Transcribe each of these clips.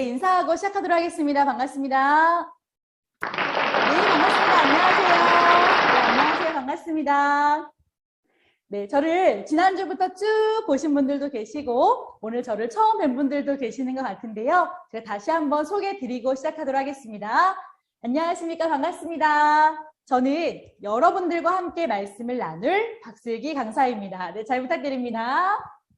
인사하고 시작하도록 하겠습니다. 반갑습니다. 네, 반갑습니다. 안녕하세요. 네, 안녕하세요. 반갑습니다. 네, 저를 지난주부터 쭉 보신 분들도 계시고 오늘 저를 처음 뵌 분들도 계시는 것 같은데요. 제가 다시 한번 소개 드리고 시작하도록 하겠습니다. 안녕하십니까? 반갑습니다. 저는 여러분들과 함께 말씀을 나눌 박슬기 강사입니다. 네, 잘 부탁드립니다.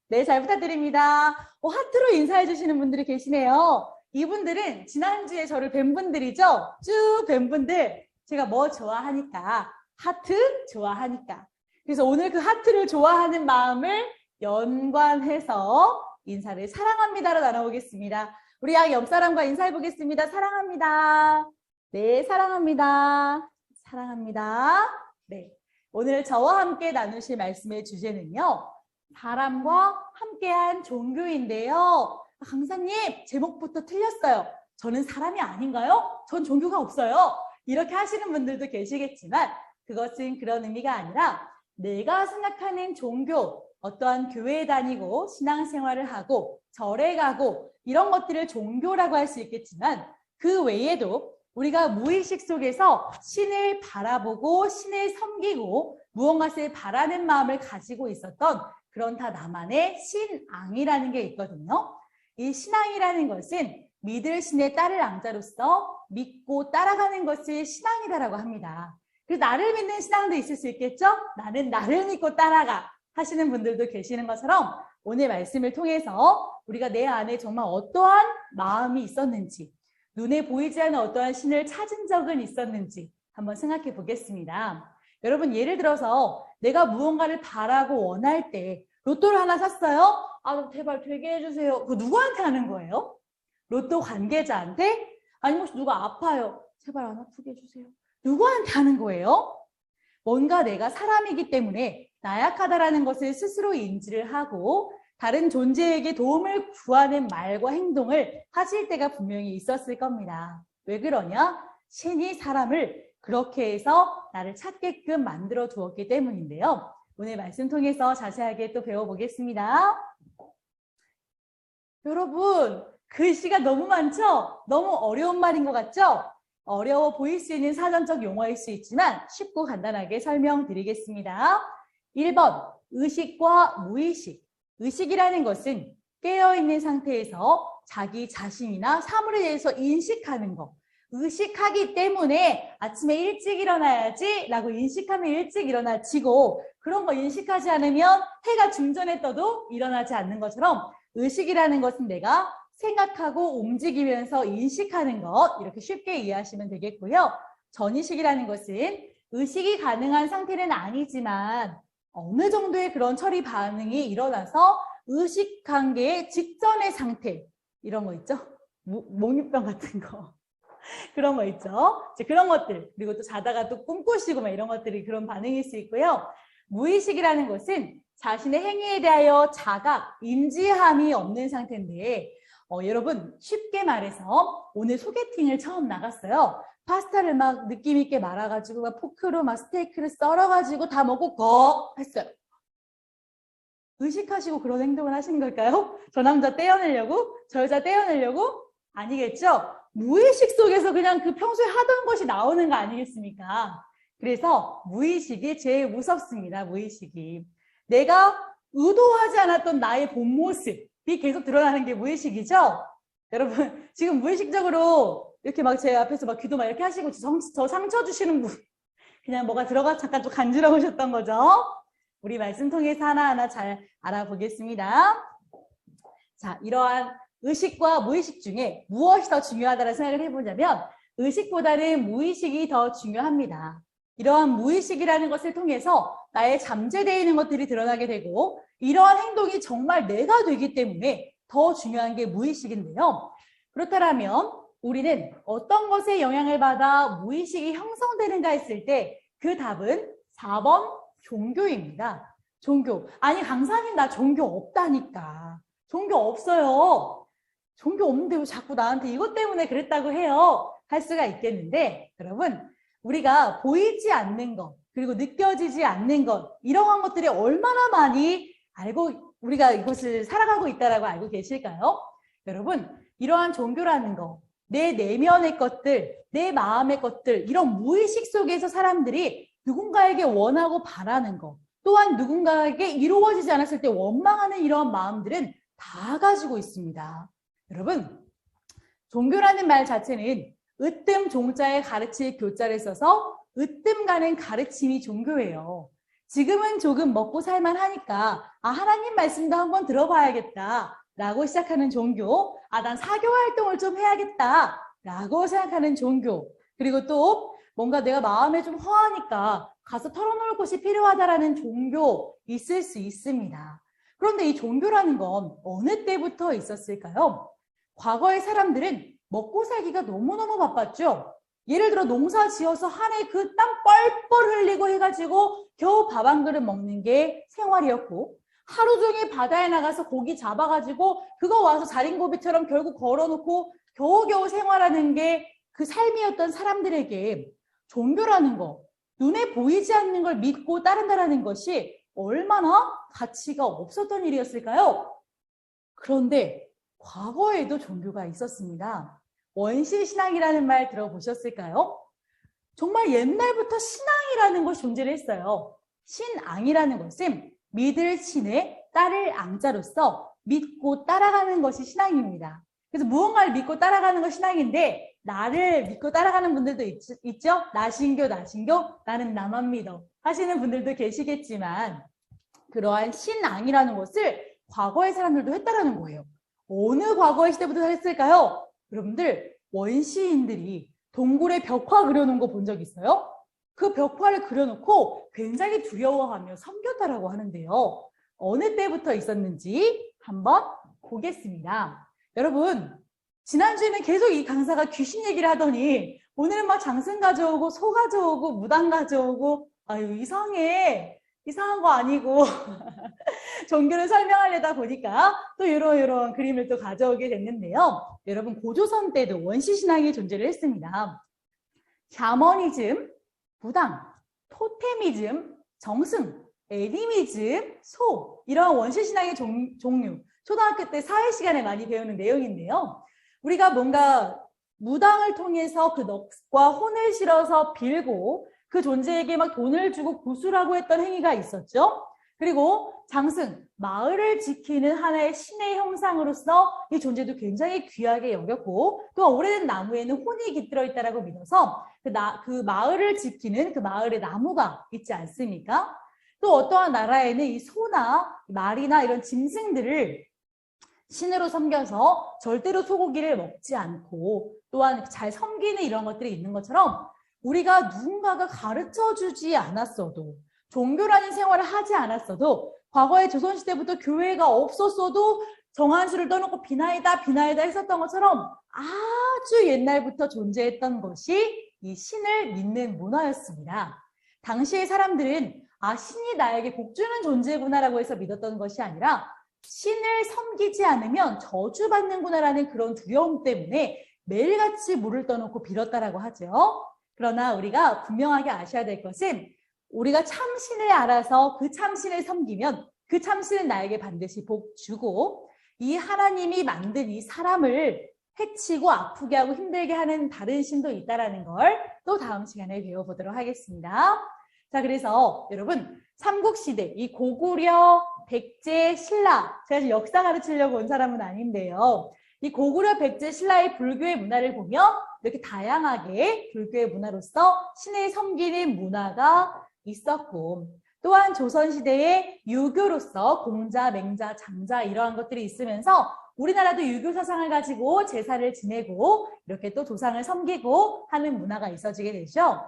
네, 잘 부탁드립니다. 하트로 인사해 주시는 분들이 계시네요. 이분들은 지난주에 저를 뵌 분들이죠. 쭉 뵌 분들. 제가 뭐 좋아하니까, 하트 좋아하니까. 그래서 오늘 그 하트를 좋아하는 마음을 연관해서 인사를 사랑합니다로 나눠보겠습니다. 우리 옆 사람과 인사해 보겠습니다. 사랑합니다. 네, 사랑합니다. 사랑합니다. 네, 오늘 저와 함께 나누실 말씀의 주제는요. 사람과 함께한 종교인데요. 강사님, 제목부터 틀렸어요. 저는 사람이 아닌가요? 전 종교가 없어요. 이렇게 하시는 분들도 계시겠지만 그것은 그런 의미가 아니라 내가 생각하는 종교, 어떠한 교회에 다니고 신앙생활을 하고 절에 가고 이런 것들을 종교라고 할 수 있겠지만 그 외에도 우리가 무의식 속에서 신을 바라보고 신을 섬기고 무언가를 바라는 마음을 가지고 있었던 그런 다 나만의 신앙이라는 게 있거든요. 이 신앙이라는 것은 믿을 신의 딸을 앙자로서 믿고 따라가는 것을 신앙이다라고 합니다. 그래서 나를 믿는 신앙도 있을 수 있겠죠? 나는 나를 믿고 따라가 하시는 분들도 계시는 것처럼 오늘 말씀을 통해서 우리가 내 안에 정말 어떠한 마음이 있었는지 눈에 보이지 않는 어떠한 신을 찾은 적은 있었는지 한번 생각해 보겠습니다. 여러분 예를 들어서 내가 무언가를 바라고 원할 때 로또를 하나 샀어요? 아, 제발 되게 해주세요. 그거 누구한테 하는 거예요? 로또 관계자한테? 아니면 혹시 누가 아파요? 제발 안 아프게 해주세요. 누구한테 하는 거예요? 뭔가 내가 사람이기 때문에 나약하다라는 것을 스스로 인지를 하고 다른 존재에게 도움을 구하는 말과 행동을 하실 때가 분명히 있었을 겁니다. 왜 그러냐? 신이 사람을 그렇게 해서 나를 찾게끔 만들어 두었기 때문인데요. 오늘 말씀 통해서 자세하게 또 배워보겠습니다. 여러분, 글씨가 너무 많죠? 너무 어려운 말인 것 같죠? 어려워 보일 수 있는 사전적 용어일 수 있지만 쉽고 간단하게 설명드리겠습니다. 1번, 의식과 무의식. 의식이라는 것은 깨어있는 상태에서 자기 자신이나 사물에 대해서 인식하는 것. 의식하기 때문에 아침에 일찍 일어나야지 라고 인식하면 일찍 일어나지고 그런 거 인식하지 않으면 해가 중전에 떠도 일어나지 않는 것처럼 의식이라는 것은 내가 생각하고 움직이면서 인식하는 것 이렇게 쉽게 이해하시면 되겠고요. 전의식이라는 것은 의식이 가능한 상태는 아니지만 어느 정도의 그런 처리 반응이 일어나서 의식 관계의 직전의 상태 이런 거 있죠? 몽유병 같은 거 그런 거 있죠? 그런 것들 그리고 또 자다가 또 꿈꾸시고 막 이런 것들이 그런 반응일 수 있고요. 무의식이라는 것은 자신의 행위에 대하여 자각, 인지함이 없는 상태인데 여러분 쉽게 말해서 오늘 소개팅을 처음 나갔어요. 파스타를 막 느낌 있게 말아가지고 막 포크로 막 스테이크를 썰어가지고 다 먹고 거 했어요. 의식하시고 그런 행동을 하신 걸까요? 저 남자 떼어내려고? 저 여자 떼어내려고? 아니겠죠? 무의식 속에서 그냥 그 평소에 하던 것이 나오는 거 아니겠습니까? 그래서 무의식이 제일 무섭습니다. 무의식이. 내가 의도하지 않았던 나의 본 모습이 계속 드러나는 게 무의식이죠? 여러분 지금 무의식적으로 이렇게 막 제 앞에서 막 귀도 막 이렇게 하시고 저 상처 주시는 분 그냥 뭐가 들어가 잠깐 좀 간지러우셨던 거죠? 우리 말씀 통해서 하나하나 잘 알아보겠습니다. 자, 이러한 의식과 무의식 중에 무엇이 더 중요하다는 생각을 해보자면 의식보다는 무의식이 더 중요합니다. 이러한 무의식이라는 것을 통해서 나의 잠재되어 있는 것들이 드러나게 되고 이러한 행동이 정말 내가 되기 때문에 더 중요한 게 무의식인데요. 그렇다면 우리는 어떤 것에 영향을 받아 무의식이 형성되는가 했을 때 그 답은 4번 종교입니다. 종교. 아니 강사님 나 종교 없다니까. 종교 없어요. 종교 없는데 왜 자꾸 나한테 이것 때문에 그랬다고 해요. 할 수가 있겠는데 여러분 우리가 보이지 않는 것 그리고 느껴지지 않는 것 이러한 것들이 얼마나 많이 알고 우리가 이것을 살아가고 있다라고 알고 계실까요? 여러분 이러한 종교라는 거, 내 내면의 것들, 내 마음의 것들, 이런 무의식 속에서 사람들이 누군가에게 원하고 바라는 거, 또한 누군가에게 이루어지지 않았을 때 원망하는 이러한 마음들은 다 가지고 있습니다. 여러분, 종교라는 말 자체는 으뜸 종자에 가르칠 교자를 써서 으뜸 가는 가르침이 종교예요. 지금은 조금 먹고 살만 하니까 하나님 말씀도 한번 들어봐야겠다 라고 시작하는 종교, 난 사교 활동을 좀 해야겠다 라고 생각하는 종교, 그리고 또 뭔가 내가 마음에 좀 허하니까 가서 털어놓을 곳이 필요하다라는 종교 있을 수 있습니다. 그런데 이 종교라는 건 어느 때부터 있었을까요? 과거의 사람들은 먹고 살기가 너무너무 바빴죠. 예를 들어 농사 지어서 한 해 그 땀 뻘뻘 흘리고 해가지고 겨우 밥 한 그릇 먹는 게 생활이었고, 하루 종일 바다에 나가서 고기 잡아가지고 그거 와서 자린고비처럼 결국 걸어놓고 겨우겨우 생활하는 게 그 삶이었던 사람들에게 종교라는 거, 눈에 보이지 않는 걸 믿고 따른다는 것이 얼마나 가치가 없었던 일이었을까요? 그런데 과거에도 종교가 있었습니다. 원시신앙이라는 말 들어보셨을까요? 정말 옛날부터 신앙이라는 것이 존재를 했어요. 신앙이라는 것은 믿을 신의 따를 앙자로서 믿고 따라가는 것이 신앙입니다. 그래서 무언가를 믿고 따라가는 것이 신앙인데, 나를 믿고 따라가는 분들도 있죠? 나 신교, 나는 나만 믿어 하시는 분들도 계시겠지만, 그러한 신앙이라는 것을 과거의 사람들도 했다라는 거예요. 어느 과거의 시대부터 했을까요? 여러분들, 원시인들이 동굴에 벽화 그려놓은 거 본 적 있어요? 그 벽화를 그려놓고 굉장히 두려워하며 섬겼다라고 하는데요. 어느 때부터 있었는지 한번 보겠습니다. 여러분, 지난주에는 계속 이 강사가 귀신 얘기를 하더니 오늘은 막 장승 가져오고 소 가져오고 무당 가져오고, 아유 이상해. 이상한 거 아니고 종교를 설명하려다 보니까 또 이런 그림을 또 가져오게 됐는데요. 여러분, 고조선 때도 원시신앙이 존재를 했습니다. 샤머니즘, 무당, 토테미즘, 정승, 애니미즘, 소, 이런 원시신앙의 종류, 초등학교 때 사회 시간에 많이 배우는 내용인데요. 우리가 뭔가 무당을 통해서 그 넋과 혼을 실어서 빌고 그 존재에게 막 돈을 주고 구술하고 했던 행위가 있었죠. 그리고 장승, 마을을 지키는 하나의 신의 형상으로서 이 존재도 굉장히 귀하게 여겼고, 또 오래된 나무에는 혼이 깃들어 있다고 믿어서 그 마을을 지키는 그 마을의 나무가 있지 않습니까? 또 어떠한 나라에는 이 소나 말이나 이런 짐승들을 신으로 섬겨서 절대로 소고기를 먹지 않고, 또한 잘 섬기는 이런 것들이 있는 것처럼, 우리가 누군가가 가르쳐주지 않았어도, 종교라는 생활을 하지 않았어도, 과거의 조선시대부터 교회가 없었어도 정한수를 떠놓고 비나이다 했었던 것처럼 아주 옛날부터 존재했던 것이 이 신을 믿는 문화였습니다. 당시의 사람들은 신이 나에게 복주는 존재구나라고 해서 믿었던 것이 아니라, 신을 섬기지 않으면 저주받는구나라는 그런 두려움 때문에 매일같이 물을 떠놓고 빌었다라고 하죠. 그러나 우리가 분명하게 아셔야 될 것은, 우리가 참신을 알아서 그 참신을 섬기면 그 참신은 나에게 반드시 복 주고, 이 하나님이 만든 이 사람을 해치고 아프게 하고 힘들게 하는 다른 신도 있다는 걸 또 다음 시간에 배워보도록 하겠습니다. 자, 그래서 여러분, 삼국시대, 이 고구려, 백제, 신라, 제가 지금 역사 가르치려고 온 사람은 아닌데요. 이 고구려, 백제, 신라의 불교의 문화를 보면 이렇게 다양하게 불교의 문화로서 신을 섬기는 문화가 있었고, 또한 조선시대에 유교로서 공자, 맹자, 장자 이러한 것들이 있으면서 우리나라도 유교 사상을 가지고 제사를 지내고 이렇게 또 조상을 섬기고 하는 문화가 있어지게 되죠.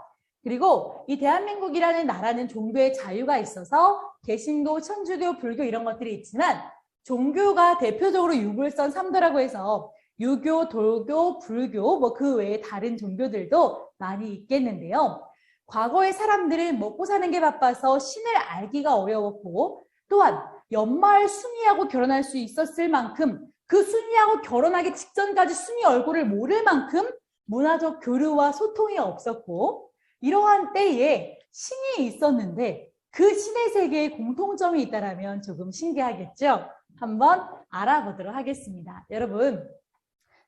그리고 이 대한민국이라는 나라는 종교의 자유가 있어서 개신교, 천주교, 불교 이런 것들이 있지만, 종교가 대표적으로 유불선 3도라고 해서 유교, 돌교, 불교, 뭐 그 외에 다른 종교들도 많이 있겠는데요. 과거의 사람들은 먹고 사는 게 바빠서 신을 알기가 어려웠고, 또한 연말 순이하고 결혼할 수 있었을 만큼 그 순이하고 결혼하기 직전까지 순이 얼굴을 모를 만큼 문화적 교류와 소통이 없었고, 이러한 때에 신이 있었는데 그 신의 세계에 공통점이 있다면 조금 신기하겠죠? 한번 알아보도록 하겠습니다. 여러분,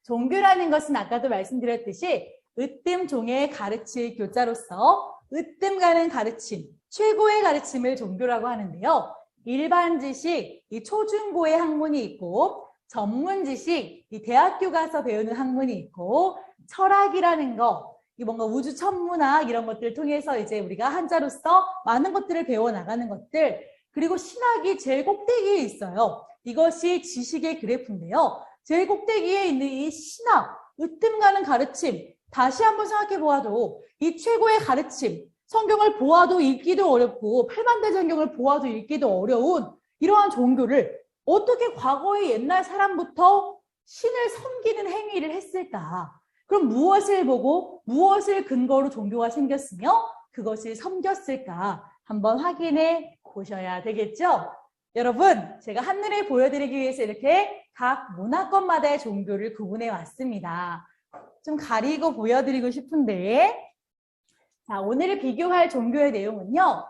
종교라는 것은 아까도 말씀드렸듯이 으뜸종의 가르칠 교자로서 으뜸가는 가르침, 최고의 가르침을 종교라고 하는데요. 일반 지식, 이 초중고의 학문이 있고 전문 지식, 이 대학교 가서 배우는 학문이 있고 철학이라는 거, 이 뭔가 우주 천문학 이런 것들을 통해서 이제 우리가 한자로서 많은 것들을 배워나가는 것들, 그리고 신학이 제일 꼭대기에 있어요. 이것이 지식의 그래프인데요. 제일 꼭대기에 있는 이 신학, 으뜸가는 가르침, 다시 한번 생각해 보아도 이 최고의 가르침, 성경을 보아도 읽기도 어렵고 팔만대장경을 보아도 읽기도 어려운 이러한 종교를 어떻게 과거의 옛날 사람부터 신을 섬기는 행위를 했을까? 그럼 무엇을 보고 무엇을 근거로 종교가 생겼으며 그것을 섬겼을까? 한번 확인해 보셔야 되겠죠? 여러분, 제가 한눈에 보여드리기 위해서 이렇게 각 문화권마다의 종교를 구분해 왔습니다. 좀 가리고 보여드리고 싶은데, 자, 오늘 비교할 종교의 내용은요.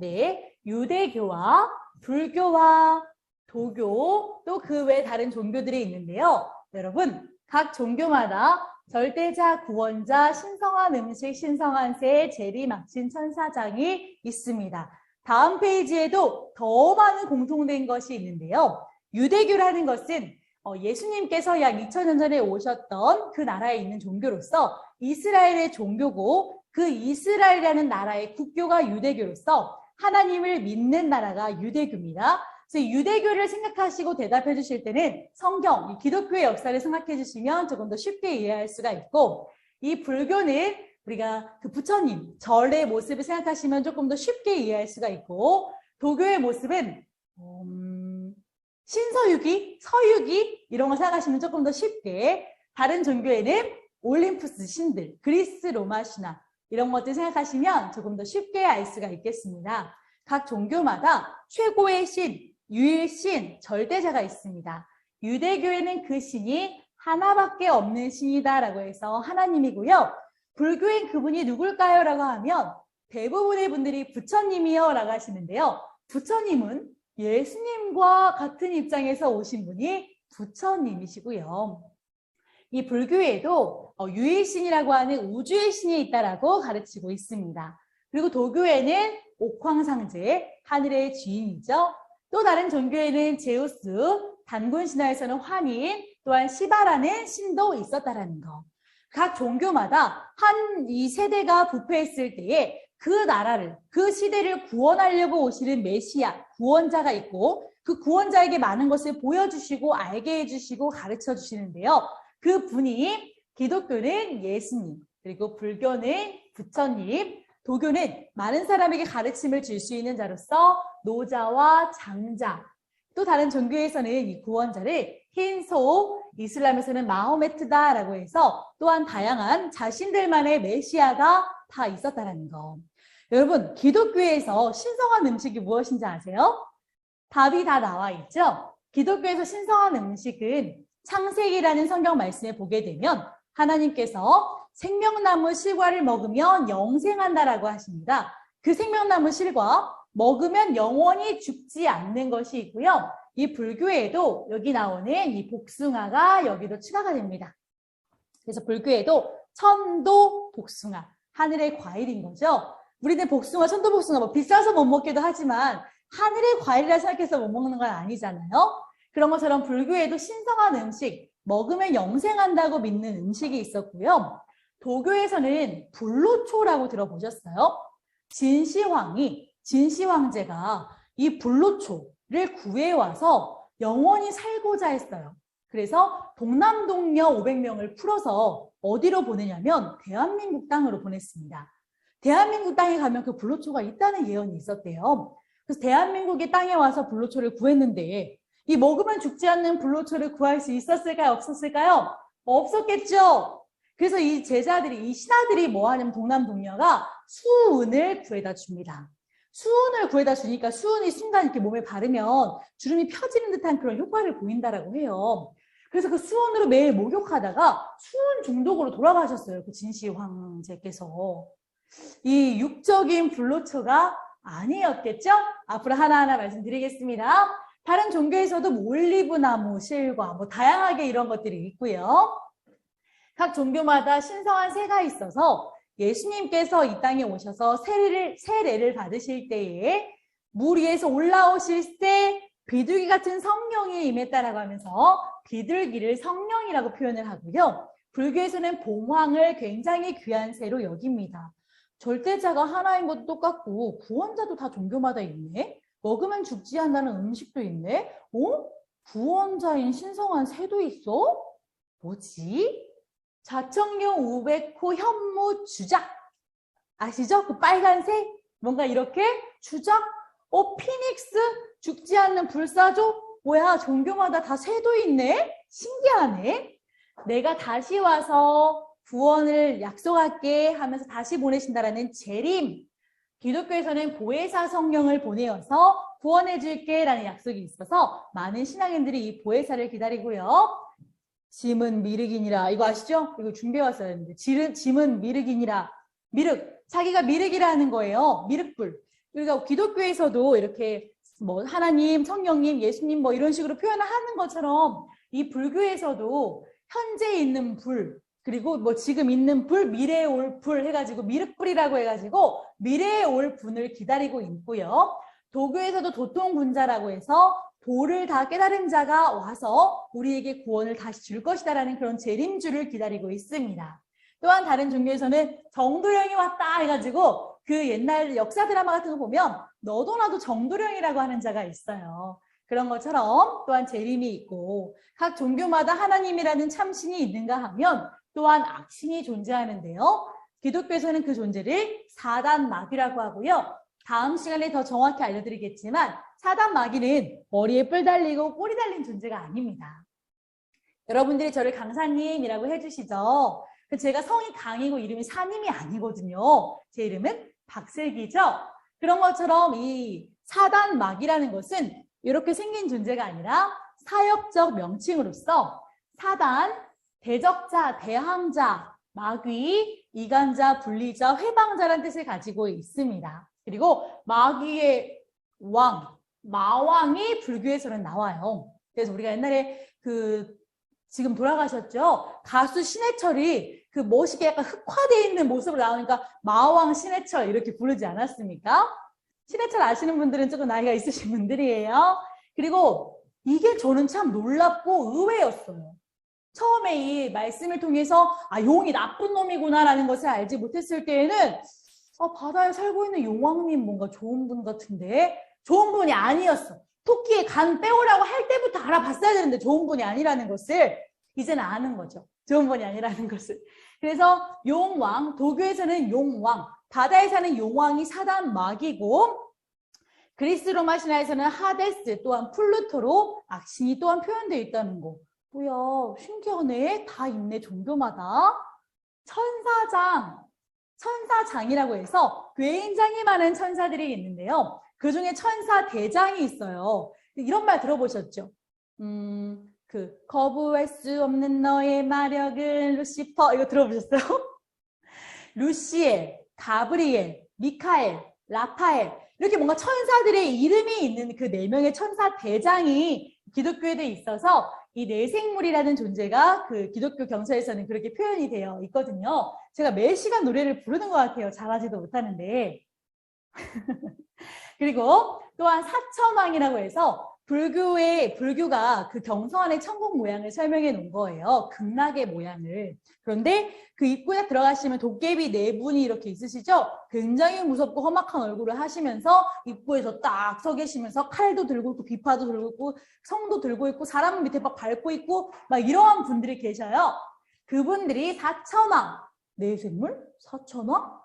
네, 유대교와 불교와 도교, 또 그 외 다른 종교들이 있는데요. 여러분, 각 종교마다 절대자, 구원자, 신성한 음식, 신성한 새, 재리, 막신, 천사장이 있습니다. 다음 페이지에도 더 많은 공통된 것이 있는데요. 유대교라는 것은 예수님께서 약 2000년 전에 오셨던 그 나라에 있는 종교로서 이스라엘의 종교고 그 이스라엘이라는 나라의 국교가 유대교로서 하나님을 믿는 나라가 유대교입니다. 그래서 유대교를 생각하시고 대답해 주실 때는 성경, 기독교의 역사를 생각해 주시면 조금 더 쉽게 이해할 수가 있고 이 불교는 우리가 그 부처님, 절의 모습을 생각하시면 조금 더 쉽게 이해할 수가 있고 도교의 모습은 신서유기, 서유기 이런 거 생각하시면 조금 더 쉽게 다른 종교에는 올림푸스 신들, 그리스 로마 신화 이런 것들 생각하시면 조금 더 쉽게 알 수가 있겠습니다. 각 종교마다 최고의 신, 유일신, 절대자가 있습니다. 유대교에는 그 신이 하나밖에 없는 신이다라고 해서 하나님이고요. 불교인 그분이 누굴까요? 라고 하면 대부분의 분들이 부처님이요 라고 하시는데요. 부처님은 예수님과 같은 입장에서 오신 분이 부처님이시고요. 이 불교에도 유일신이라고 하는 우주의 신이 있다라고 가르치고 있습니다. 그리고 도교에는 옥황상제, 하늘의 주인이죠. 또 다른 종교에는 제우스, 단군 신화에서는 환인, 또한 시바라는 신도 있었다라는 거. 각 종교마다 한 이 세대가 부패했을 때에 그 나라를, 그 시대를 구원하려고 오시는 메시아, 구원자가 있고 그 구원자에게 많은 것을 보여주시고 알게 해주시고 가르쳐 주시는데요. 그 분이 기독교는 예수님, 그리고 불교는 부처님, 도교는 많은 사람에게 가르침을 줄 수 있는 자로서 노자와 장자, 또 다른 종교에서는 이 구원자를 흰 소, 이슬람에서는 마호메트다라고 해서 또한 다양한 자신들만의 메시아가 다 있었다는 거. 여러분, 기독교에서 신성한 음식이 무엇인지 아세요? 답이 다 나와 있죠? 기독교에서 신성한 음식은 창세기라는 성경 말씀에 보게 되면 하나님께서 생명나무 실과를 먹으면 영생한다라고 하십니다. 그 생명나무 실과 먹으면 영원히 죽지 않는 것이 있고요. 이 불교에도 여기 나오는 이 복숭아가 여기도 추가가 됩니다. 그래서 불교에도 천도 복숭아, 하늘의 과일인 거죠. 우리는 복숭아, 천도 복숭아 뭐 비싸서 못 먹기도 하지만 하늘의 과일이라 생각해서 못 먹는 건 아니잖아요. 그런 것처럼 불교에도 신성한 음식, 먹으면 영생한다고 믿는 음식이 있었고요. 도교에서는 불로초라고 들어보셨어요? 진시황제가 이 불로초를 구해와서 영원히 살고자 했어요. 그래서 동남동녀 500명을 풀어서 어디로 보내냐면 대한민국 땅으로 보냈습니다. 대한민국 땅에 가면 그 불로초가 있다는 예언이 있었대요. 그래서 대한민국의 땅에 와서 불로초를 구했는데 이 먹으면 죽지 않는 불로초를 구할 수 있었을까요? 없었을까요? 없었겠죠. 그래서 이 제자들이, 이 신하들이 뭐 하냐면 동남동녀가 수은을 구해다 줍니다. 수은을 구해다 주니까 수은이 순간 이렇게 몸에 바르면 주름이 펴지는 듯한 그런 효과를 보인다라고 해요. 그래서 그 수은으로 매일 목욕하다가 수은 중독으로 돌아가셨어요. 그 진시 황제께서. 이 육적인 불로초가 아니었겠죠? 앞으로 하나하나 말씀드리겠습니다. 다른 종교에서도 뭐 올리브나무, 실과 뭐 다양하게 이런 것들이 있고요. 각 종교마다 신성한 새가 있어서 예수님께서 이 땅에 오셔서 세례를 받으실 때에 물 위에서 올라오실 때 비둘기 같은 성령이 임했다라고 하면서 비둘기를 성령이라고 표현을 하고요. 불교에서는 봉황을 굉장히 귀한 새로 여깁니다. 절대자가 하나인 것도 똑같고 구원자도 다 종교마다 있네. 먹으면 죽지 않는다는 음식도 있네. 구원자인 신성한 새도 있어? 뭐지? 자청룡, 우베코, 현무, 주작. 아시죠? 그 빨간색? 뭔가 이렇게 주작? 피닉스? 죽지 않는 불사조? 뭐야, 종교마다 다 새도 있네? 신기하네. 내가 다시 와서 구원을 약속할게 하면서 다시 보내신다라는 재림. 기독교에서는 보혜사 성령을 보내어서 구원해 줄게 라는 약속이 있어서 많은 신앙인들이 이 보혜사를 기다리고요. 짐은 미륵이니라. 이거 아시죠? 이거 준비해 왔어야 했는데. 짐은 미륵이니라. 미륵. 자기가 미륵이라는 거예요. 미륵불. 그러니까 기독교에서도 이렇게 뭐 하나님, 성령님, 예수님 뭐 이런 식으로 표현을 하는 것처럼 이 불교에서도 현재 있는 불, 그리고 뭐 지금 있는 불, 미래에 올 불 해가지고 미륵불이라고 해가지고 미래에 올 분을 기다리고 있고요. 도교에서도 도통군자라고 해서 도를 다 깨달은 자가 와서 우리에게 구원을 다시 줄 것이다라는 그런 재림주를 기다리고 있습니다. 또한 다른 종교에서는 정도령이 왔다 해가지고 그 옛날 역사 드라마 같은 거 보면 너도 나도 정도령이라고 하는 자가 있어요. 그런 것처럼 또한 재림이 있고 각 종교마다 하나님이라는 참신이 있는가 하면 또한 악신이 존재하는데요. 기독교에서는 그 존재를 사단 마귀라고 하고요. 다음 시간에 더 정확히 알려드리겠지만 사단 마귀는 머리에 뿔 달리고 꼬리 달린 존재가 아닙니다. 여러분들이 저를 강사님이라고 해주시죠. 제가 성이 강이고 이름이 사님이 아니거든요. 제 이름은 박슬기죠. 그런 것처럼 이 사단 마귀라는 것은 이렇게 생긴 존재가 아니라 사역적 명칭으로서 사단, 대적자, 대항자, 마귀, 이간자, 분리자, 회방자라는 뜻을 가지고 있습니다. 그리고 마귀의 왕, 마왕이 불교에서는 나와요. 그래서 우리가 옛날에 지금 돌아가셨죠? 가수 신해철이 그 멋있게 약간 흑화되어 있는 모습으로 나오니까 마왕 신해철 이렇게 부르지 않았습니까? 신해철 아시는 분들은 조금 나이가 있으신 분들이에요. 그리고 이게 저는 참 놀랍고 의외였어요. 처음에 이 말씀을 통해서 용이 나쁜 놈이구나라는 것을 알지 못했을 때에는 바다에 살고 있는 용왕님 뭔가 좋은 분 같은데 좋은 분이 아니었어. 토끼의 간 빼오라고 할 때부터 알아봤어야 되는데 좋은 분이 아니라는 것을 이제는 아는 거죠. 좋은 분이 아니라는 것을. 그래서 용왕, 도교에서는 용왕, 바다에 사는 용왕이 사단 마귀고 그리스 로마 신화에서는 하데스 또한 플루토로 악신이 또한 표현되어 있다는 거. 뭐야, 신기하네. 다 있네, 종교마다. 천사장이라고 해서 괴인장이 많은 천사들이 있는데요. 그 중에 천사 대장이 있어요. 이런 말 들어보셨죠? 거부할 수 없는 너의 마력은 루시퍼. 이거 들어보셨어요? 루시엘, 가브리엘, 미카엘, 라파엘. 이렇게 뭔가 천사들의 이름이 있는 그 4명의 천사 대장이 기독교에도 있어서 이 내생물이라는 존재가 그 기독교 경서에서는 그렇게 표현이 되어 있거든요. 제가 매 시간 노래를 부르는 것 같아요. 잘하지도 못하는데. 그리고 또한 사천왕이라고 해서 불교가 그 경서 안의 천국 모양을 설명해 놓은 거예요. 극락의 모양을. 그런데 그 입구에 들어가시면 도깨비 4분이 이렇게 있으시죠? 굉장히 무섭고 험악한 얼굴을 하시면서 입구에서 딱 서 계시면서 칼도 들고 있고 비파도 들고 있고 성도 들고 있고 사람 밑에 막 밟고 있고 막 이러한 분들이 계셔요. 그분들이 사천왕. 내생물? 사천왕?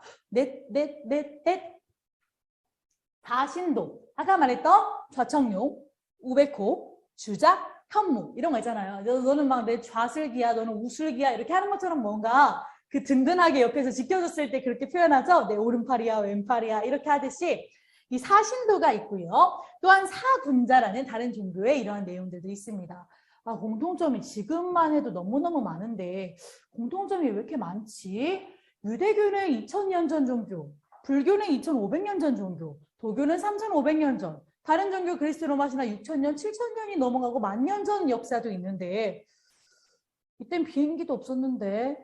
다신도. 아까 말했던 좌청룡, 우베코, 주작, 현무 이런 거 있잖아요. 너는 막 내 좌슬기야, 너는 우슬기야 이렇게 하는 것처럼 뭔가 그 든든하게 옆에서 지켜줬을 때 그렇게 표현하죠. 내 오른팔이야, 왼팔이야 이렇게 하듯이 이 사신도가 있고요. 또한 사군자라는 다른 종교에 이러한 내용들도 있습니다. 공통점이 지금만 해도 너무너무 많은데 공통점이 왜 이렇게 많지? 유대교는 2000년 전 종교, 불교는 2500년 전 종교, 도교는 3500년 전, 다른 종교 그리스 로마시나 6,000년, 7,000년이 넘어가고 10,000년 전 역사도 있는데 이땐 비행기도 없었는데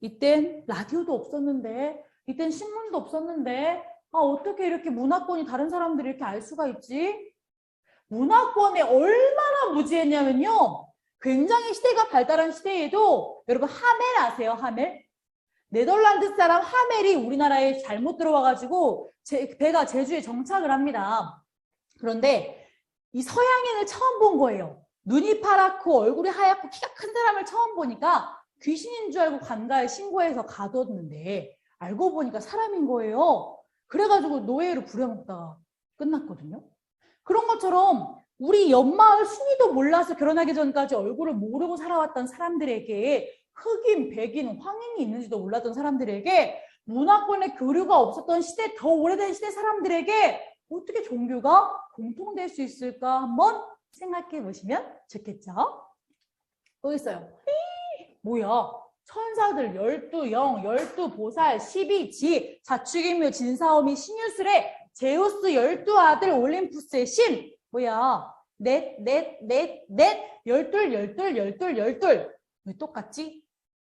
이땐 라디오도 없었는데 이땐 신문도 없었는데 어떻게 이렇게 문화권이 다른 사람들이 이렇게 알 수가 있지? 문화권에 얼마나 무지했냐면요. 굉장히 시대가 발달한 시대에도 여러분 하멜 아세요? 하멜? 네덜란드 사람 하멜이 우리나라에 잘못 들어와가지고 배가 제주에 정착을 합니다. 그런데 이 서양인을 처음 본 거예요. 눈이 파랗고 얼굴이 하얗고 키가 큰 사람을 처음 보니까 귀신인 줄 알고 관가에 신고해서 가뒀는데 알고 보니까 사람인 거예요. 그래가지고 노예로 부려먹다가 끝났거든요. 그런 것처럼 우리 옆마을 순이도 몰라서 결혼하기 전까지 얼굴을 모르고 살아왔던 사람들에게 흑인, 백인, 황인이 있는지도 몰랐던 사람들에게 문화권의 교류가 없었던 시대, 더 오래된 시대 사람들에게 어떻게 종교가 공통될 수 있을까 한번 생각해 보시면 좋겠죠? 또 있어요. 뭐야? 천사들 12영, 12보살, 12지, 자축인묘, 진사오미, 신유술의 제우스 12아들 올림푸스의 신. 뭐야? 넷, 12. 왜 똑같지?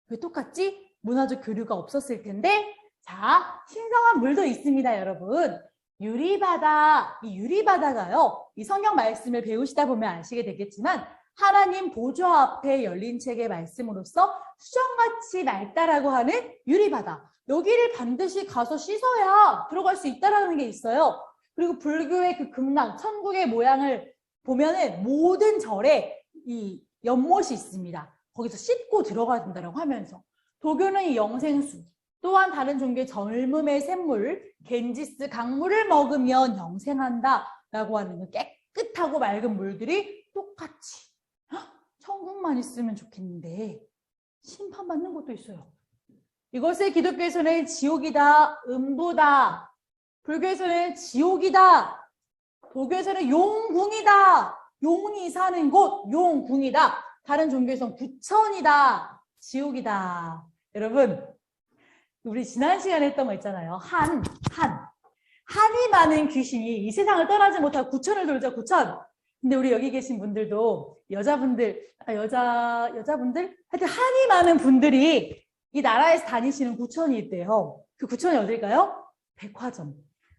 왜 똑같지? 문화적 교류가 없었을 텐데. 자, 신성한 물도 있습니다, 여러분. 유리바다. 이 유리바다가요, 이 성경 말씀을 배우시다 보면 아시게 되겠지만 하나님 보좌 앞에 열린 책의 말씀으로써 수정같이 맑다라고 하는 유리바다. 여기를 반드시 가서 씻어야 들어갈 수 있다라는 게 있어요. 그리고 불교의 그 극락, 천국의 모양을 보면은 모든 절에 이 연못이 있습니다. 거기서 씻고 들어가야 된다고 하면서. 도교는 이 영생수, 또한 다른 종교의 젊음의 샘물, 겐지스 강물을 먹으면 영생한다라고 하는 깨끗하고 맑은 물들이 똑같이 천국만 있으면 좋겠는데 심판받는 것도 있어요. 이것을 기독교에서는 지옥이다, 음부다. 불교에서는 지옥이다. 도교에서는 용궁이다. 용이 사는 곳, 용궁이다. 다른 종교에서는 구천이다, 지옥이다. 여러분, 우리 지난 시간에 했던 거 있잖아요. 한이 많은 귀신이 이 세상을 떠나지 못하고 구천을 돌죠, 구천. 근데 우리 여기 계신 분들도 여자분들 하여튼 한이 많은 분들이 이 나라에서 다니시는 구천이 있대요. 그 구천이 어딜까요? 백화점.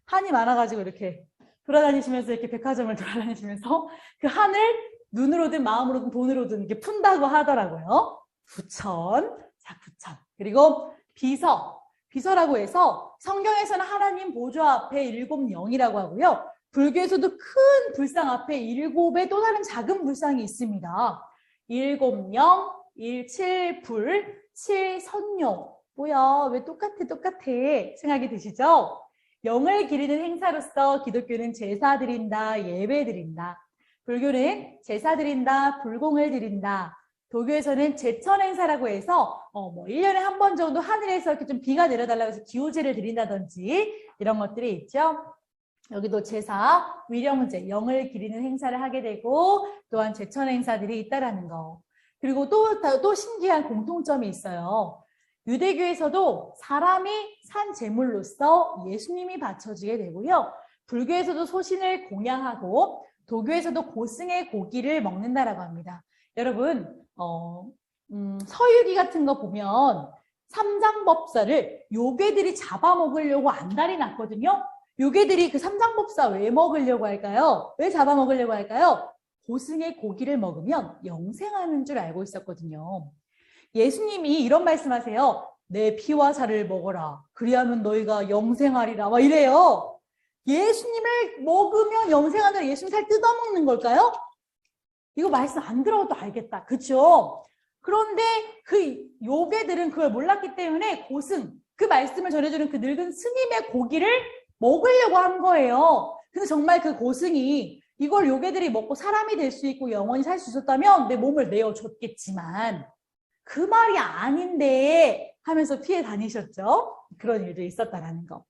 한이 많아가지고 이렇게 돌아다니시면서 이렇게 백화점을 돌아다니시면서 그 한을 눈으로든 마음으로든 돈으로든 이렇게 푼다고 하더라고요. 구천. 자, 구천. 그리고 비서라고 해서 성경에서는 하나님 보좌 앞에 7영이라고 하고요. 불교에서도 큰 불상 앞에 7의 또 다른 작은 불상이 있습니다. 7영, 7불, 7선용. 뭐야, 왜 똑같아 생각이 드시죠? 영을 기리는 행사로서 기독교는 제사 드린다, 예배 드린다. 불교는 제사 드린다, 불공을 드린다. 도교에서는 제천 행사라고 해서 1년에 한 번 정도 하늘에서 이렇게 좀 비가 내려달라고 해서 기호제를 드린다든지 이런 것들이 있죠. 여기도 제사, 위령제, 영을 기리는 행사를 하게 되고 또한 제천 행사들이 있다라는 거. 그리고 또 신기한 공통점이 있어요. 유대교에서도 사람이 산 제물로서 예수님이 바쳐지게 되고요. 불교에서도 소신을 공양하고 도교에서도 고승의 고기를 먹는다라고 합니다. 여러분, 서유기 같은 거 보면 삼장법사를 요괴들이 잡아먹으려고 안달이 났거든요. 요괴들이 그 삼장법사 왜 먹으려고 할까요? 왜 잡아먹으려고 할까요? 고승의 고기를 먹으면 영생하는 줄 알고 있었거든요. 예수님이 이런 말씀하세요. 내 피와 살을 먹어라. 그리하면 너희가 영생하리라. 막 이래요. 예수님을 먹으면 영생하는 예수님 살 뜯어먹는 걸까요? 이거 말씀 안 들어도 알겠다. 그렇죠? 그런데 그 요괴들은 그걸 몰랐기 때문에 고승, 그 말씀을 전해주는 그 늙은 스님의 고기를 먹으려고 한 거예요. 근데 정말 그 고승이 이걸 요괴들이 먹고 사람이 될 수 있고 영원히 살 수 있었다면 내 몸을 내어줬겠지만 그 말이 아닌데 하면서 피해 다니셨죠. 그런 일도 있었다라는 거.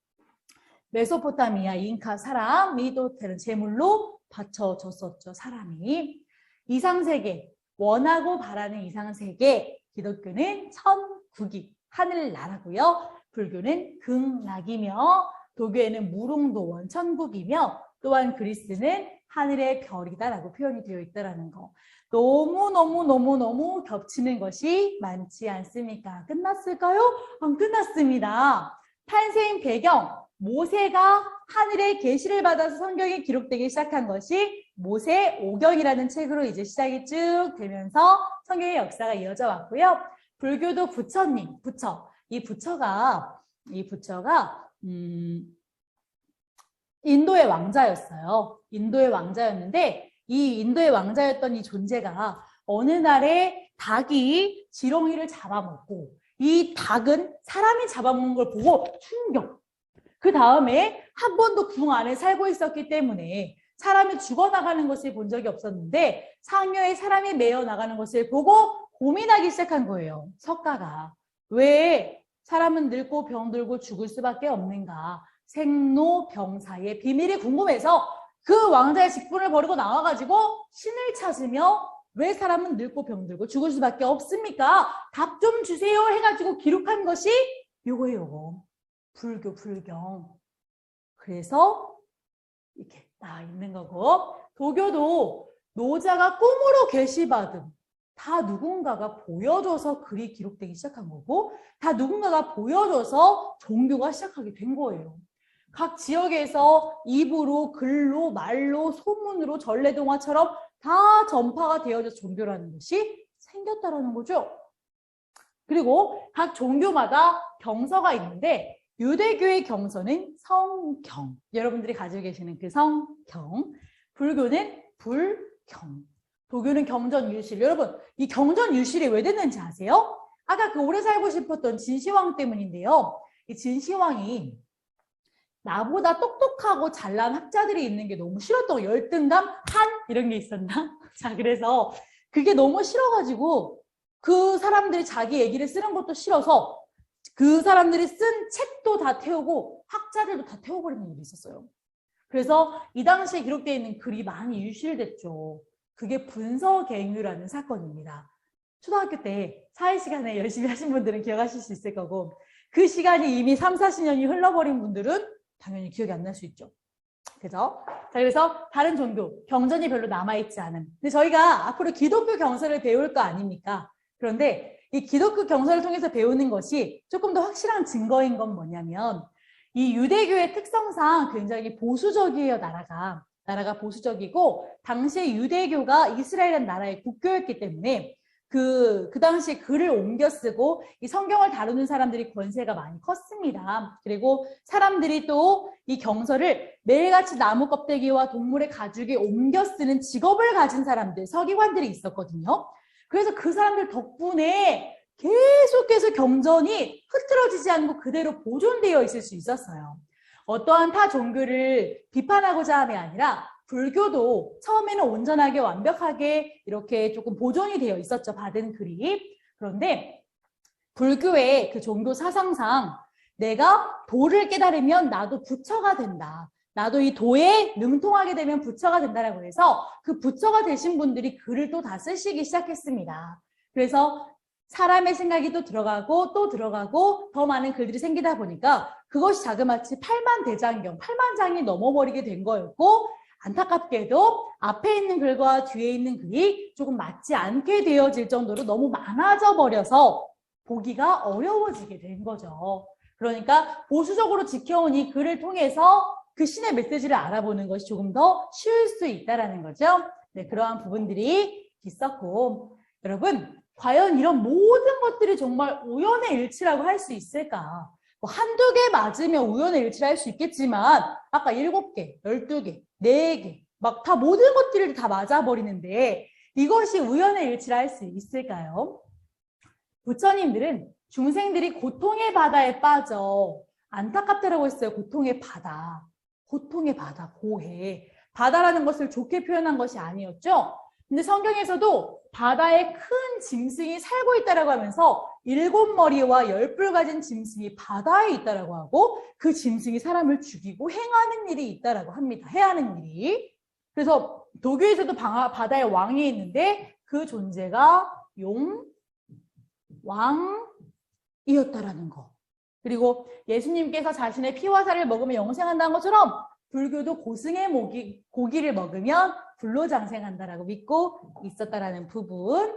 메소포타미아 잉카 사람 미도테는 제물로 바쳐졌었죠. 사람이. 이상세계, 원하고 바라는 이상세계. 기독교는 천국이 하늘나라고요. 불교는 극락이며 도교에는 무릉도원 천국이며 또한 그리스는 하늘의 별이다라고 표현이 되어 있다라는 거. 너무너무 겹치는 것이 많지 않습니까? 끝났을까요? 안 끝났습니다. 탄생 배경, 모세가 하늘의 계시를 받아서 성경에 기록되기 시작한 것이 모세오경이라는 책으로 이제 시작이 쭉 되면서 성경의 역사가 이어져 왔고요. 불교도 부처님, 부처. 이 부처가 인도의 왕자였어요. 인도의 왕자였는데 이 인도의 왕자였던 이 존재가 어느 날에 닭이 지렁이를 잡아먹고 이 닭은 사람이 잡아먹는 걸 보고 충격. 그 다음에 한 번도 궁 안에 살고 있었기 때문에 사람이 죽어나가는 것을 본 적이 없었는데 상여에 사람이 매어 나가는 것을 보고 고민하기 시작한 거예요. 석가가. 왜 사람은 늙고 병들고 죽을 수밖에 없는가? 생로병사의 비밀이 궁금해서 그 왕자의 직분을 버리고 나와가지고 신을 찾으며 왜 사람은 늙고 병들고 죽을 수밖에 없습니까? 답 좀 주세요 해가지고 기록한 것이 요거예요. 불교, 불경. 그래서 이렇게 나와 있는 거고, 도교도 노자가 꿈으로 계시받은 다 누군가가 보여줘서 글이 기록되기 시작한 거고, 다 누군가가 보여줘서 종교가 시작하게 된 거예요. 각 지역에서 입으로, 글로, 말로, 소문으로 전래동화처럼 다 전파가 되어져서 종교라는 것이 생겼다라는 거죠. 그리고 각 종교마다 경서가 있는데 유대교의 경서는 성경. 여러분들이 가지고 계시는 그 성경. 불교는 불경. 도교는 경전유실. 여러분, 이 경전유실이 왜 됐는지 아세요? 아까 그 오래 살고 싶었던 진시황 때문인데요. 이 진시황이 나보다 똑똑하고 잘난 학자들이 있는 게 너무 싫었던 거. 열등감? 이런 게 있었나? 자, 그래서 그게 너무 싫어가지고 그 사람들이 자기 얘기를 쓰는 것도 싫어서 그 사람들이 쓴 책도 다 태우고 학자들도 다 태워버리는 일이 있었어요. 그래서 이 당시에 기록되어 있는 글이 많이 유실됐죠. 그게 분서갱유라는 사건입니다. 초등학교 때 사회 시간에 열심히 하신 분들은 기억하실 수 있을 거고 그 시간이 이미 3, 40년이 흘러버린 분들은 당연히 기억이 안 날 수 있죠. 그죠? 자, 그래서 다른 종교, 경전이 별로 남아있지 않은. 근데 저희가 앞으로 기독교 경서를 배울 거 아닙니까? 그런데 이 기독교 경서를 통해서 배우는 것이 조금 더 확실한 증거인 건 뭐냐면 이 유대교의 특성상 굉장히 보수적이에요, 나라가 보수적이고 당시에 유대교가 이스라엘이라는 나라의 국교였기 때문에 그 당시에 글을 옮겨 쓰고 이 성경을 다루는 사람들이 권세가 많이 컸습니다. 그리고 사람들이 또 이 경서를 매일같이 나무 껍데기와 동물의 가죽에 옮겨 쓰는 직업을 가진 사람들, 서기관들이 있었거든요. 그래서 그 사람들 덕분에 계속해서 경전이 흐트러지지 않고 그대로 보존되어 있을 수 있었어요. 어떠한 타 종교를 비판하고자 함이 아니라 불교도 처음에는 온전하게 완벽하게 이렇게 조금 보존이 되어 있었죠. 받은 글이. 그런데 불교의 그 종교 사상상 내가 도를 깨달으면 나도 부처가 된다. 나도 이 도에 능통하게 되면 부처가 된다라고 해서 그 부처가 되신 분들이 글을 또 다 쓰시기 시작했습니다. 그래서 사람의 생각이 또 들어가고 더 많은 글들이 생기다 보니까 그것이 자그마치 8만 장이 넘어버리게 된 거였고 안타깝게도 앞에 있는 글과 뒤에 있는 글이 조금 맞지 않게 되어질 정도로 너무 많아져 버려서 보기가 어려워지게 된 거죠. 그러니까 보수적으로 지켜온 이 글을 통해서 그 신의 메시지를 알아보는 것이 조금 더 쉬울 수 있다는 거죠. 네, 그러한 부분들이 있었고 여러분 과연 이런 모든 것들이 정말 우연의 일치라고 할 수 있을까? 뭐 한두 개 맞으면 우연의 일치를 할 수 있겠지만 아까 7개, 12개, 4개 막 다 모든 것들이 다 맞아버리는데 이것이 우연의 일치를 할 수 있을까요? 부처님들은 중생들이 고통의 바다에 빠져 안타깝다라고 했어요. 고통의 바다, 고해. 바다라는 것을 좋게 표현한 것이 아니었죠. 근데 성경에서도 바다에 큰 짐승이 살고 있다라고 하면서 7머리와 10뿔 가진 짐승이 바다에 있다라고 하고 그 짐승이 사람을 죽이고 행하는 일이 있다라고 합니다. 해하는 일이. 그래서 도교에서도 바다에 왕이 있는데 그 존재가 왕이었다라는 거. 그리고 예수님께서 자신의 피와 살을 먹으면 영생한다는 것처럼 불교도 고승의 고기를 먹으면 불로장생한다라고 믿고 있었다라는 부분.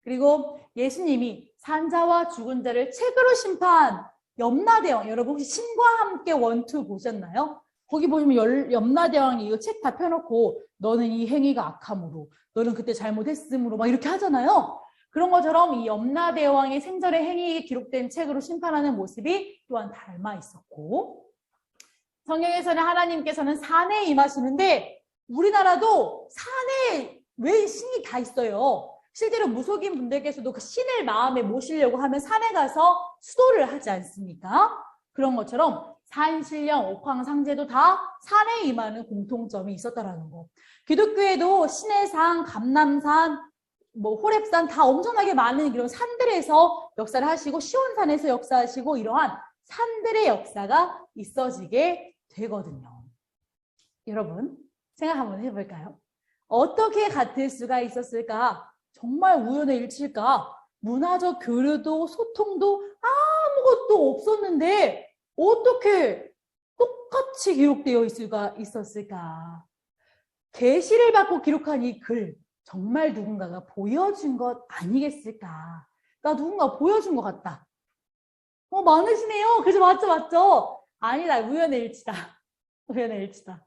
그리고 예수님이 산자와 죽은 자를 책으로 심판 염라대왕, 여러분 혹시 신과 함께 원투 보셨나요? 거기 보시면 염라대왕이 이거 책 다 펴놓고 너는 이 행위가 악함으로, 너는 그때 잘못했으므로 막 이렇게 하잖아요. 그런 것처럼 이 염라대왕의 생전의 행위가 기록된 책으로 심판하는 모습이 또한 닮아 있었고, 성경에서는 하나님께서는 산에 임하시는데 우리나라도 산에 왜 신이 다 있어요. 실제로 무속인 분들께서도 그 신을 마음에 모시려고 하면 산에 가서 수도를 하지 않습니까? 그런 것처럼 산신령, 옥황상제도 다 산에 임하는 공통점이 있었다라는 거. 기독교에도 신해산, 감남산, 호렙산 다 엄청나게 많은 이런 산들에서 역사를 하시고 시온산에서 역사하시고 이러한 산들의 역사가 있어지게 되거든요. 여러분 생각 한번 해볼까요? 어떻게 같을 수가 있었을까? 정말 우연의 일치일까? 문화적 교류도 소통도 아무것도 없었는데 어떻게 똑같이 기록되어 있었을까? 계시를 받고 기록한 이 글, 정말 누군가가 보여준 것 아니겠을까? 나 누군가 보여준 것 같다. 많으시네요. 그죠? 맞죠? 아니다. 우연의 일치다. 우연의 일치다.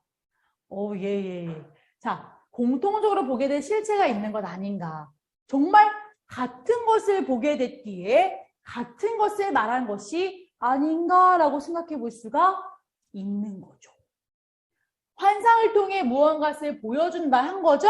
예. 자, 공통적으로 보게 된 실체가 있는 것 아닌가. 정말 같은 것을 보게 됐기에 같은 것을 말한 것이 아닌가라고 생각해 볼 수가 있는 거죠. 환상을 통해 무언가를 보여준다 한 거죠.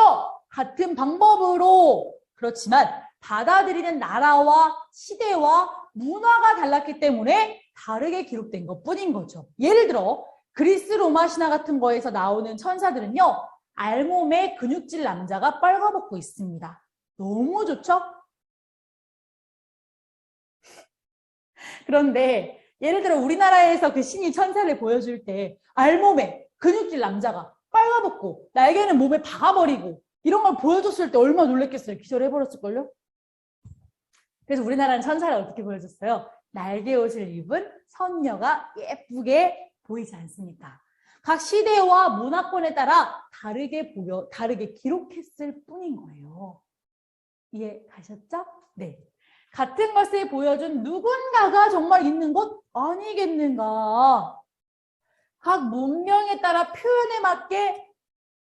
같은 방법으로. 그렇지만 받아들이는 나라와 시대와 문화가 달랐기 때문에 다르게 기록된 것뿐인 거죠. 예를 들어 그리스 로마 신화 같은 거에서 나오는 천사들은요. 알몸에 근육질 남자가 빨가벗고 있습니다. 너무 좋죠? 그런데 예를 들어 우리나라에서 그 신이 천사를 보여줄 때 알몸에 근육질 남자가 빨가벗고 날개는 몸에 박아버리고 이런 걸 보여줬을 때 얼마나 놀랬겠어요. 기절해버렸을걸요? 그래서 우리나라는 천사를 어떻게 보여줬어요? 날개 옷을 입은 선녀가 예쁘게 보이지 않습니까? 각 시대와 문화권에 따라 다르게 기록했을 뿐인 거예요. 이해 가셨죠? 네. 같은 것을 보여준 누군가가 정말 있는 것 아니겠는가? 각 문명에 따라 표현에 맞게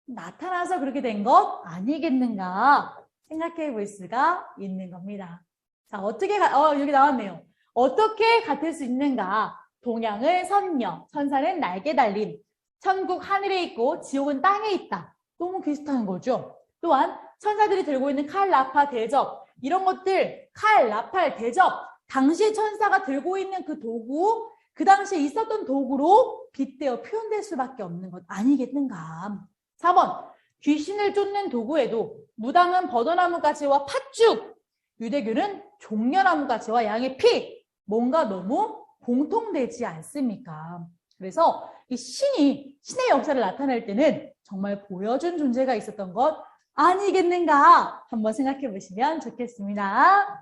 나타나서 그렇게 된 것 아니겠는가 생각해 볼 수가 있는 겁니다. 자, 어떻게 여기 나왔네요. 어떻게 같을 수 있는가? 동양은 선녀, 천사는 날개 달림, 천국 하늘에 있고 지옥은 땅에 있다. 너무 비슷한 거죠. 또한 천사들이 들고 있는 칼, 나팔, 대접 이런 것들, 칼, 나팔, 대접 당시 천사가 들고 있는 그 도구, 그 당시에 있었던 도구로 빗대어 표현될 수밖에 없는 것 아니겠는가? 4번, 귀신을 쫓는 도구에도 무당은 버더나무 가지와 팥죽, 유대교는 종려나무 가지와 양의 피, 뭔가 너무 공통되지 않습니까? 그래서 이 신의 역사를 나타낼 때는 정말 보여준 존재가 있었던 것 아니겠는가 한번 생각해 보시면 좋겠습니다.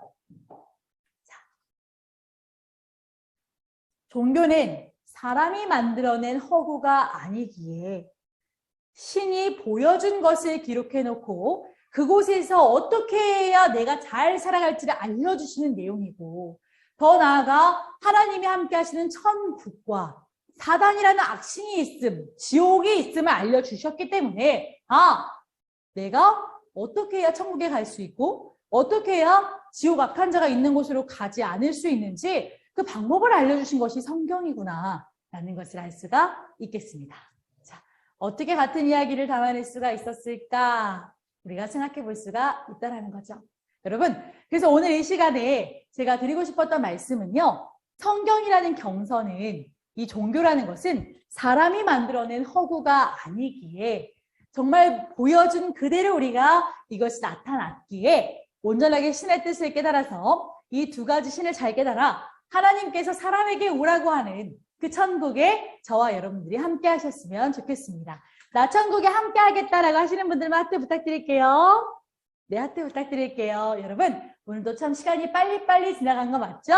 자, 종교는 사람이 만들어낸 허구가 아니기에 신이 보여준 것을 기록해 놓고 그곳에서 어떻게 해야 내가 잘 살아갈지를 알려주시는 내용이고 더 나아가 하나님이 함께 하시는 천국과 사단이라는 악신이 있음, 지옥이 있음을 알려주셨기 때문에 내가 어떻게 해야 천국에 갈 수 있고 어떻게 해야 지옥 악한 자가 있는 곳으로 가지 않을 수 있는지 그 방법을 알려주신 것이 성경이구나 라는 것을 알 수가 있겠습니다. 자, 어떻게 같은 이야기를 담아낼 수가 있었을까? 우리가 생각해 볼 수가 있다는 거죠. 여러분, 그래서 오늘 이 시간에 제가 드리고 싶었던 말씀은요. 성경이라는 경서는 이 종교라는 것은 사람이 만들어낸 허구가 아니기에 정말 보여준 그대로 우리가 이것이 나타났기에 온전하게 신의 뜻을 깨달아서 이 두 가지 신을 잘 깨달아 하나님께서 사람에게 오라고 하는 그 천국에 저와 여러분들이 함께 하셨으면 좋겠습니다. 나 천국에 함께 하겠다라고 하시는 분들만 하트 부탁드릴게요. 네, 하트 부탁드릴게요. 여러분, 오늘도 참 시간이 빨리빨리 지나간 거 맞죠?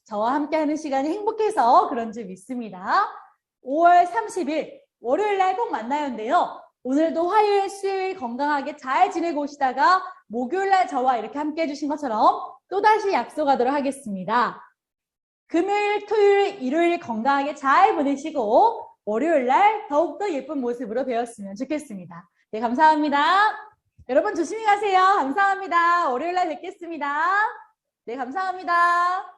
저와 함께 하는 시간이 행복해서 그런 줄 믿습니다. 5월 30일 월요일 날 꼭 만나요인데요. 오늘도 화요일, 수요일 건강하게 잘 지내고 오시다가 목요일 날 저와 이렇게 함께 해주신 것처럼 또다시 약속하도록 하겠습니다. 금요일, 토요일, 일요일 건강하게 잘 보내시고 월요일 날 더욱더 예쁜 모습으로 배웠으면 좋겠습니다. 네, 감사합니다. 여러분 조심히 가세요. 감사합니다. 월요일 날 뵙겠습니다. 네, 감사합니다.